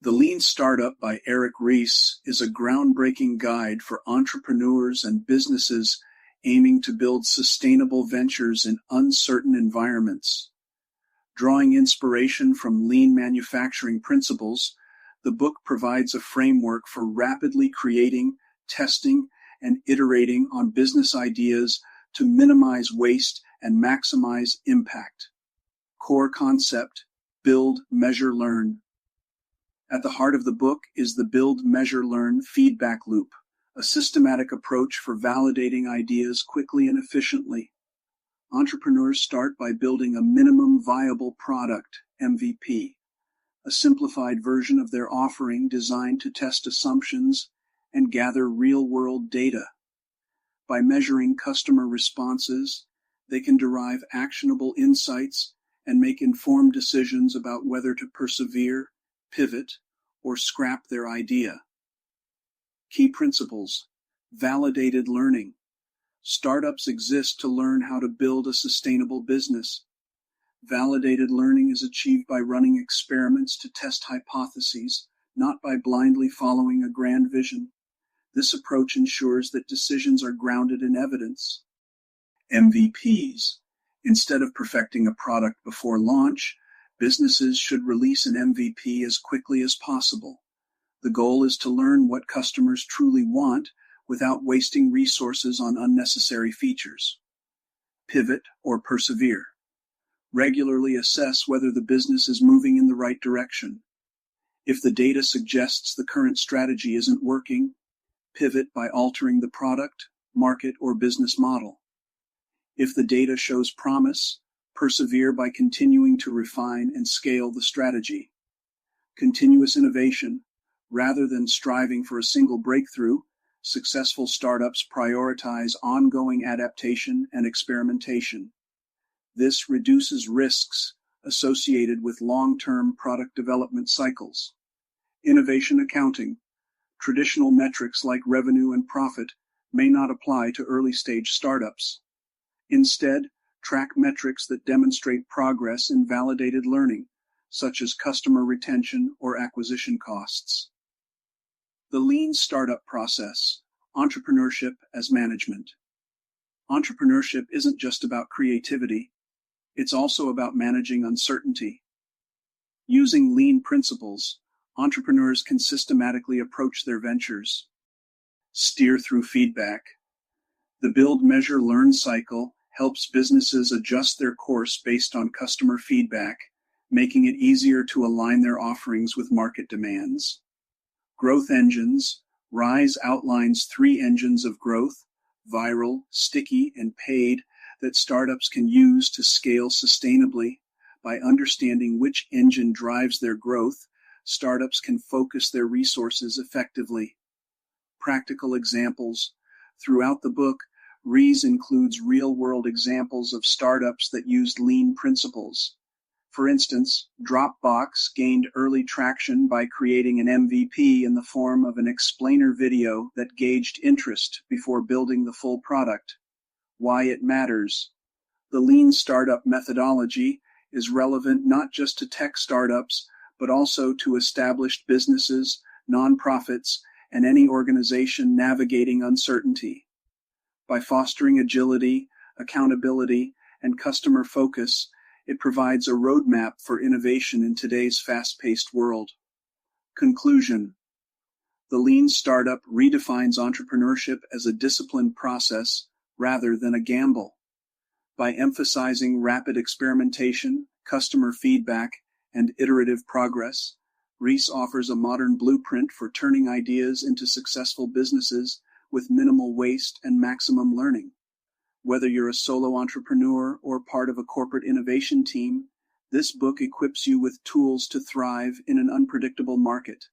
The Lean Startup by Eric Ries is a groundbreaking guide for entrepreneurs and businesses aiming to build sustainable ventures in uncertain environments. Drawing inspiration from lean manufacturing principles, the book provides a framework for rapidly creating, testing, and iterating on business ideas to minimize waste and maximize impact. Core concept: build, measure, learn. At the heart of the book is the build, measure, learn feedback loop, a systematic approach for validating ideas quickly and efficiently. Entrepreneurs start by building a minimum viable product, MVP, a simplified version of their offering designed to test assumptions and gather real-world data. By measuring customer responses, they can derive actionable insights and make informed decisions about whether to persevere, pivot, or scrap their idea. Key principles: validated learning. Startups exist to learn how to build a sustainable business. Validated learning is achieved by running experiments to test hypotheses, not by blindly following a grand vision. This approach ensures that decisions are grounded in evidence. MVPs. Instead of perfecting a product before launch, businesses should release an MVP as quickly as possible. The goal is to learn what customers truly want without wasting resources on unnecessary features. Pivot or persevere. Regularly assess whether the business is moving in the right direction. If the data suggests the current strategy isn't working, pivot by altering the product, market, or business model. If the data shows promise, persevere by continuing to refine and scale the strategy. Continuous innovation. Rather than striving for a single breakthrough, successful startups prioritize ongoing adaptation and experimentation. This reduces risks associated with long-term product development cycles. Innovation accounting. Traditional metrics like revenue and profit may not apply to early-stage startups. Instead, track metrics that demonstrate progress in validated learning, such as customer retention or acquisition costs. The Lean Startup Process: Entrepreneurship as Management. Entrepreneurship isn't just about creativity, it's also about managing uncertainty. Using lean principles, entrepreneurs can systematically approach their ventures. Steer through feedback. The build, measure, learn cycle helps businesses adjust their course based on customer feedback, making it easier to align their offerings with market demands. Growth engines. Rise outlines 3 engines of growth: viral, sticky, and paid, that startups can use to scale sustainably. By understanding which engine drives their growth, startups can focus their resources effectively. Practical examples. Throughout the book, Ries includes real-world examples of startups that used lean principles. For instance, Dropbox gained early traction by creating an MVP in the form of an explainer video that gauged interest before building the full product. Why it matters. The lean startup methodology is relevant not just to tech startups, but also to established businesses, nonprofits, and any organization navigating uncertainty. By fostering agility, accountability, and customer focus, it provides a roadmap for innovation in today's fast-paced world. Conclusion. The Lean Startup redefines entrepreneurship as a disciplined process rather than a gamble. By emphasizing rapid experimentation, customer feedback, and iterative progress, Ries offers a modern blueprint for turning ideas into successful businesses with minimal waste and maximum learning. Whether you're a solo entrepreneur or part of a corporate innovation team, this book equips you with tools to thrive in an unpredictable market.